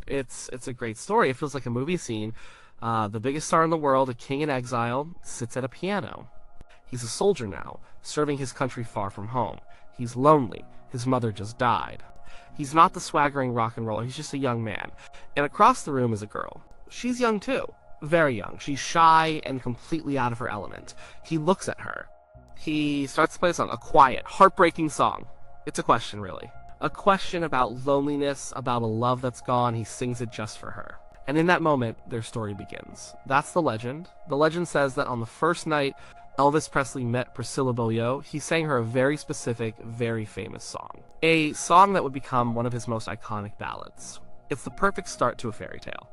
It's a great story. It feels like a movie scene. The biggest star in the world, a king in exile, sits at a piano. He's a soldier now, serving his country far from home. He's lonely. His mother just died. He's not the swaggering rock and roller, he's just a young man. And across the room is a girl. She's young too. Very young. She's shy and completely out of her element. He looks at her. He starts to play a song, a quiet, heartbreaking song. It's a question, really. A question about loneliness, about a love that's gone. He sings it just for her. And in that moment, their story begins. That's the legend. The legend says that on the first night Elvis Presley met Priscilla Beaulieu, he sang her a very specific, very famous song. A song that would become one of his most iconic ballads. It's the perfect start to a fairy tale.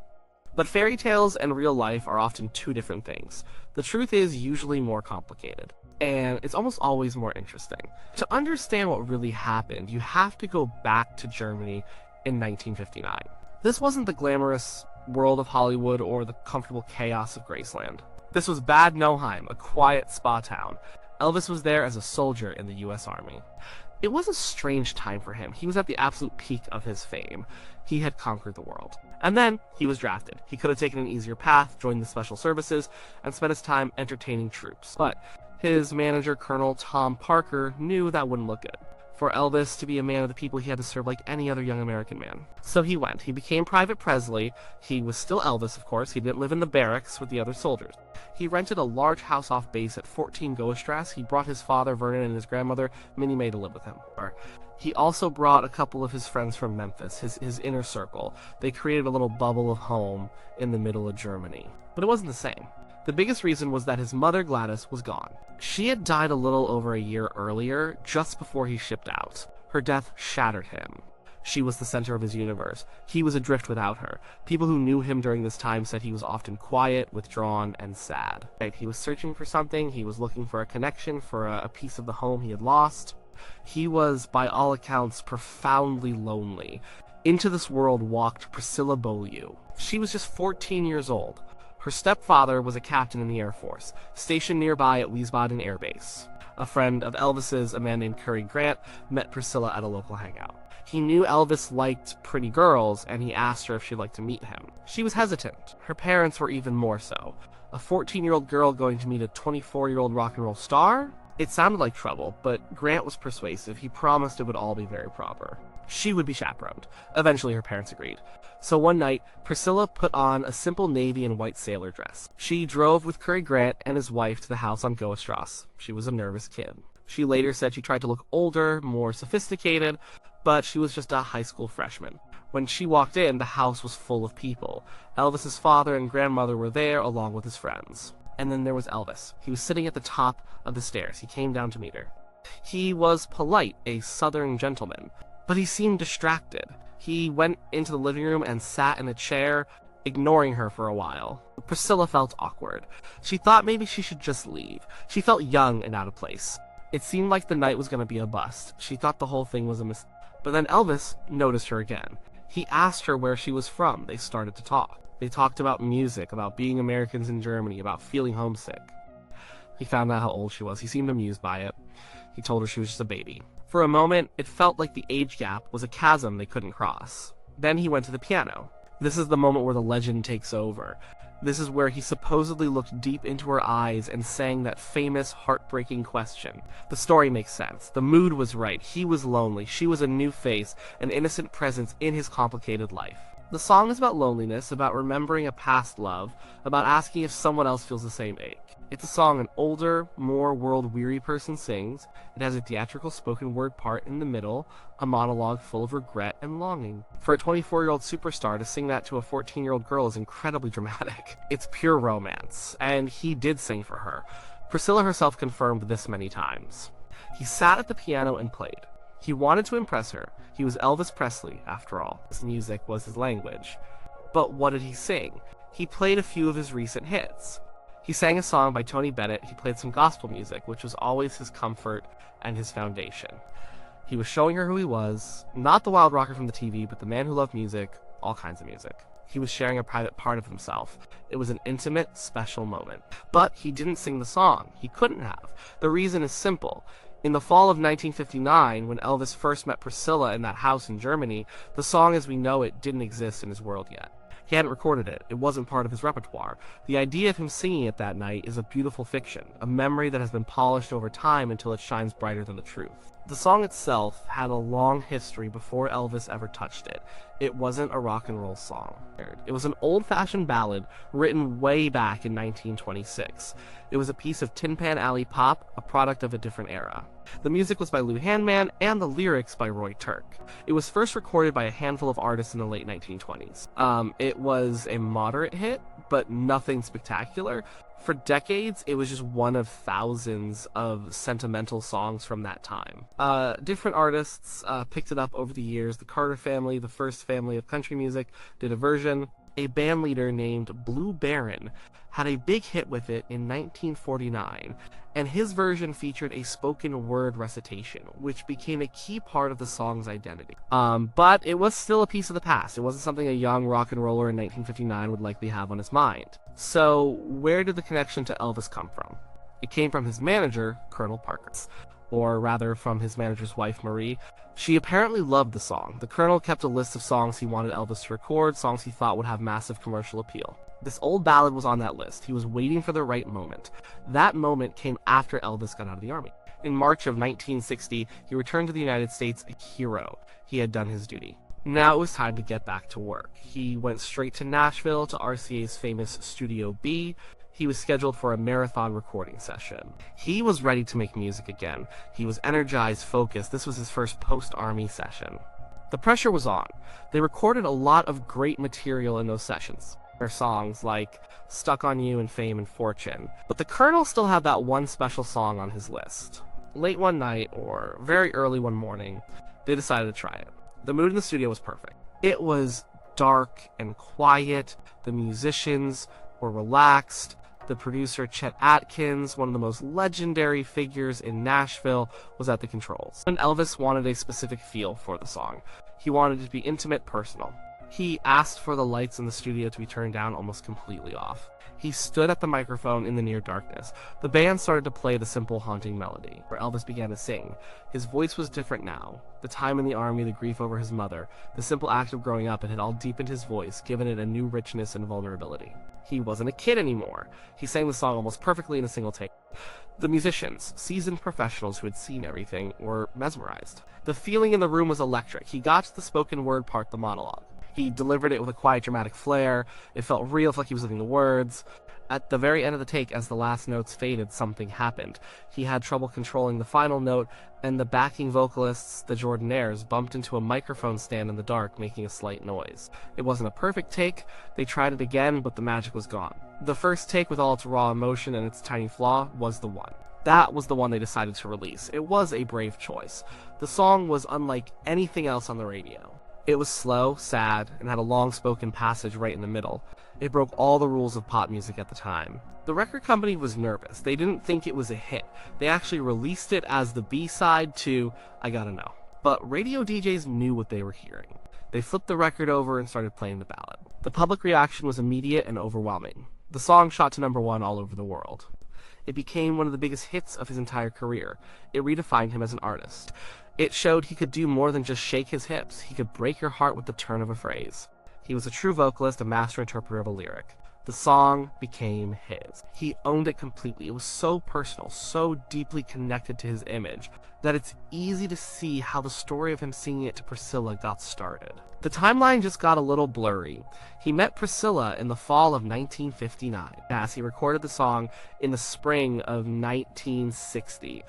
But fairy tales and real life are often two different things. The truth is usually more complicated, and it's almost always more interesting. To understand what really happened, you have to go back to Germany in 1959. This wasn't the glamorous world of Hollywood or the comfortable chaos of Graceland. This was Bad Nauheim, a quiet spa town. Elvis was there as a soldier in the US Army. It was a strange time for him. He was at the absolute peak of his fame. He had conquered the world. And then he was drafted. He could have taken an easier path, joined the special services, and spent his time entertaining troops. But his manager, Colonel Tom Parker, knew that wouldn't look good. For Elvis to be a man of the people, he had to serve like any other young American man. So he went. He became Private Presley. He was still Elvis, of course. He didn't live in the barracks with the other soldiers. He rented a large house off base at 14 Goestrasse. He brought his father, Vernon, and his grandmother, Minnie Mae, to live with him. He also brought a couple of his friends from Memphis, his inner circle. They created a little bubble of home in the middle of Germany. But it wasn't the same. The biggest reason was that his mother, Gladys, was gone. She had died a little over a year earlier, just before he shipped out. Her death shattered him. She was the center of his universe. He was adrift without her. People who knew him during this time said he was often quiet, withdrawn, and sad. He was searching for something. He was looking for a connection, for a piece of the home he had lost. He was, by all accounts, profoundly lonely. Into this world walked Priscilla Beaulieu. She was just 14 years old. Her stepfather was a captain in the Air Force, stationed nearby at Wiesbaden Air Base. A friend of Elvis's, a man named Cary Grant, met Priscilla at a local hangout. He knew Elvis liked pretty girls, and he asked her if she'd like to meet him. She was hesitant. Her parents were even more so. A 14-year-old girl going to meet a 24-year-old rock and roll star? It sounded like trouble, but Grant was persuasive. He promised it would all be very proper. She would be chaperoned. Eventually her parents agreed. So one night, Priscilla put on a simple navy and white sailor dress. She drove with Cary Grant and his wife to the house on Goestrasse. She was a nervous kid. She later said she tried to look older, more sophisticated, but she was just a high school freshman. When she walked in, the house was full of people. Elvis's father and grandmother were there, along with his friends. And then there was Elvis. He was sitting at the top of the stairs. He came down to meet her. He was polite, a southern gentleman, but he seemed distracted. He went into the living room and sat in a chair, ignoring her for a while. Priscilla felt awkward. She thought maybe she should just leave. She felt young and out of place. It seemed like the night was going to be a bust. She thought the whole thing was a mistake. But then Elvis noticed her again. He asked her where she was from. They started to talk. They talked about music, about being Americans in Germany, about feeling homesick. He found out how old she was. He seemed amused by it. He told her she was just a baby. For a moment, it felt like the age gap was a chasm they couldn't cross. Then he went to the piano. This is the moment where the legend takes over. This is where he supposedly looked deep into her eyes and sang that famous, heartbreaking question. The story makes sense. The mood was right. He was lonely. She was a new face, an innocent presence in his complicated life. The song is about loneliness, about remembering a past love, about asking if someone else feels the same ache. It's a song an older, more world-weary person sings. It has a theatrical spoken word part in the middle, a monologue full of regret and longing. For a 24-year-old superstar to sing that to a 14-year-old girl is incredibly dramatic. It's pure romance, and he did sing for her. Priscilla herself confirmed this many times. He sat at the piano and played. He wanted to impress her. He was Elvis Presley, after all. His music was his language. But what did he sing? He played a few of his recent hits. He sang a song by Tony Bennett. He played some gospel music, which was always his comfort and his foundation. He was showing her who he was, not the wild rocker from the TV, but the man who loved music, all kinds of music. He was sharing a private part of himself. It was an intimate, special moment. But he didn't sing the song. He couldn't have. The reason is simple. In the fall of 1959, when Elvis first met Priscilla in that house in Germany, the song as we know it didn't exist in his world yet. He hadn't recorded it. It wasn't part of his repertoire. The idea of him singing it that night is a beautiful fiction, a memory that has been polished over time until it shines brighter than the truth. The song itself had a long history before Elvis ever touched it. It wasn't a rock and roll song. It was an old-fashioned ballad written way back in 1926. It was a piece of Tin Pan Alley pop, a product of a different era. The music was by Lou Handman, and the lyrics by Roy Turk. It was first recorded by a handful of artists in the late 1920s. It was a moderate hit, but nothing spectacular. For decades, it was just one of thousands of sentimental songs from that time. Different artists picked it up over the years. The Carter family, the first family of country music, did a version. A band leader named Blue Baron had a big hit with it in 1949, and his version featured a spoken word recitation, which became a key part of the song's identity. But it was still a piece of the past. It wasn't something a young rock and roller in 1959 would likely have on his mind. So where did the connection to Elvis come from? It came from his manager, Colonel Parker, or rather from his manager's wife, Marie. She apparently loved the song. The Colonel kept a list of songs he wanted Elvis to record, songs he thought would have massive commercial appeal. This old ballad was on that list. He was waiting for the right moment. That moment came after Elvis got out of the army. In March of 1960, he returned to the United States a hero. He had done his duty. Now it was time to get back to work. He went straight to Nashville, to RCA's famous Studio B. He was scheduled for a marathon recording session. He was ready to make music again. He was energized, focused. This was his first post-army session. The pressure was on. They recorded a lot of great material in those sessions. Their songs like Stuck on You and Fame and Fortune. But the Colonel still had that one special song on his list. Late one night, or very early one morning, they decided to try it. The mood in the studio was perfect. It was dark and quiet. The musicians were relaxed. The producer, Chet Atkins, one of the most legendary figures in Nashville, was at the controls. And Elvis wanted a specific feel for the song. He wanted it to be intimate, personal. He asked for the lights in the studio to be turned down almost completely off. He stood at the microphone in the near darkness. The band started to play the simple, haunting melody, where Elvis began to sing. His voice was different now. The time in the army, the grief over his mother, the simple act of growing up, it had all deepened his voice, given it a new richness and vulnerability. He wasn't a kid anymore. He sang the song almost perfectly in a single take. The musicians, seasoned professionals who had seen everything, were mesmerized. The feeling in the room was electric. He got to the spoken word part, the monologue. He delivered it with a quiet, dramatic flair. It felt real, felt like he was living the words. At the very end of the take, as the last notes faded, something happened. He had trouble controlling the final note, and the backing vocalists, the Jordanaires, bumped into a microphone stand in the dark, making a slight noise. It wasn't a perfect take. They tried it again, but the magic was gone. The first take, with all its raw emotion and its tiny flaw, was the one. That was the one they decided to release. It was a brave choice. The song was unlike anything else on the radio. It was slow, sad, and had a long-spoken passage right in the middle. It broke all the rules of pop music at the time. The record company was nervous. They didn't think it was a hit. They actually released it as the B-side to I Gotta Know. But radio DJs knew what they were hearing. They flipped the record over and started playing the ballad. The public reaction was immediate and overwhelming. The song shot to #1 all over the world. It became one of the biggest hits of his entire career. It redefined him as an artist. It showed he could do more than just shake his hips. He could break your heart with the turn of a phrase. He was a true vocalist, a master interpreter of a lyric. The song became his. He owned it completely. It was so personal, so deeply connected to his image, that it's easy to see how the story of him singing it to Priscilla got started. The timeline just got a little blurry. He met Priscilla in the fall of 1959, as he recorded the song in the spring of 1960.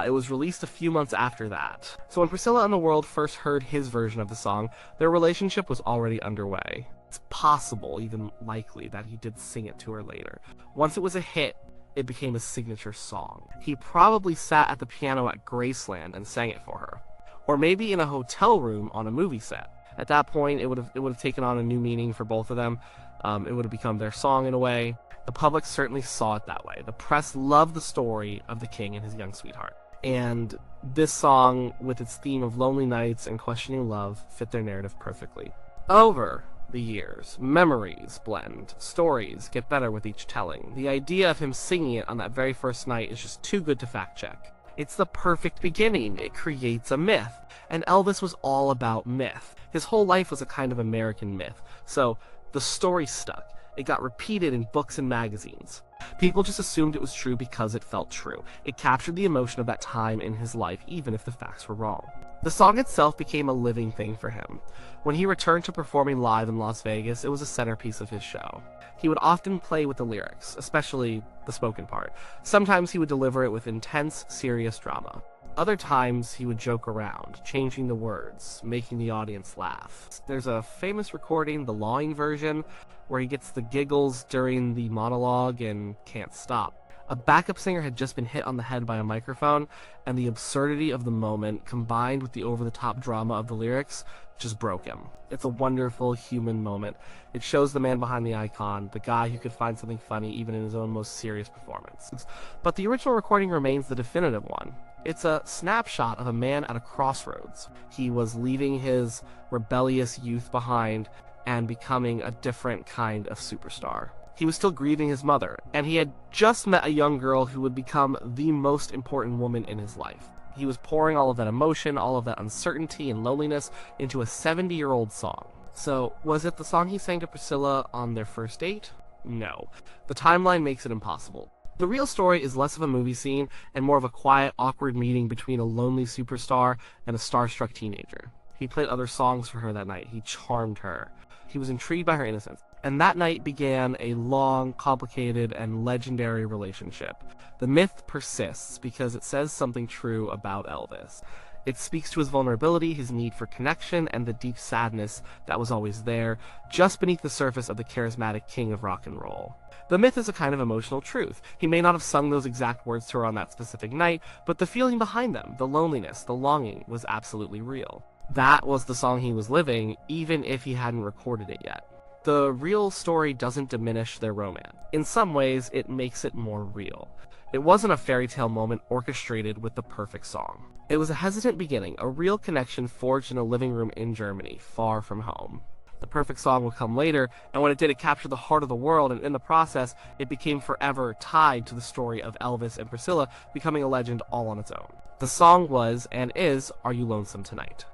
It was released a few months after that. So when Priscilla and the world first heard his version of the song, their relationship was already underway. It's possible, even likely, that he did sing it to her later. Once it was a hit, it became a signature song. He probably sat at the piano at Graceland and sang it for her. Or maybe in a hotel room on a movie set. At that point, it would have taken on a new meaning for both of them. It would have become their song in a way. The public certainly saw it that way. The press loved the story of the king and his young sweetheart. And this song, with its theme of lonely nights and questioning love, fit their narrative perfectly. Over the years, memories blend. Stories get better with each telling. The idea of him singing it on that very first night is just too good to fact check. It's the perfect beginning. It creates a myth. And Elvis was all about myth. His whole life was a kind of American myth. So the story stuck. It got repeated in books and magazines. People just assumed it was true because it felt true. It captured the emotion of that time in his life, even if the facts were wrong. The song itself became a living thing for him. When he returned to performing live in Las Vegas, it was a centerpiece of his show. He would often play with the lyrics, especially the spoken part. Sometimes he would deliver it with intense, serious drama. Other times, he would joke around, changing the words, making the audience laugh. There's a famous recording, the Lawing version, where he gets the giggles during the monologue and can't stop. A backup singer had just been hit on the head by a microphone, and the absurdity of the moment, combined with the over-the-top drama of the lyrics, just broke him. It's a wonderful human moment. It shows the man behind the icon, the guy who could find something funny even in his own most serious performance. But the original recording remains the definitive one. It's a snapshot of a man at a crossroads. He was leaving his rebellious youth behind and becoming a different kind of superstar. He was still grieving his mother, and he had just met a young girl who would become the most important woman in his life. He was pouring all of that emotion, all of that uncertainty and loneliness into a 70-year-old song. So, was it the song he sang to Priscilla on their first date? No. The timeline makes it impossible. The real story is less of a movie scene and more of a quiet, awkward meeting between a lonely superstar and a starstruck teenager. He played other songs for her that night. He charmed her. He was intrigued by her innocence. And that night began a long, complicated, and legendary relationship. The myth persists because it says something true about Elvis. It speaks to his vulnerability, his need for connection, and the deep sadness that was always there, just beneath the surface of the charismatic king of rock and roll. The myth is a kind of emotional truth. He may not have sung those exact words to her on that specific night, but the feeling behind them, the loneliness, the longing, was absolutely real. That was the song he was living, even if he hadn't recorded it yet. The real story doesn't diminish their romance. In some ways, it makes it more real. It wasn't a fairy tale moment orchestrated with the perfect song. It was a hesitant beginning, a real connection forged in a living room in Germany, far from home. The perfect song would come later, and when it did, it captured the heart of the world, and in the process, it became forever tied to the story of Elvis and Priscilla becoming a legend all on its own. The song was, and is, Are You Lonesome Tonight?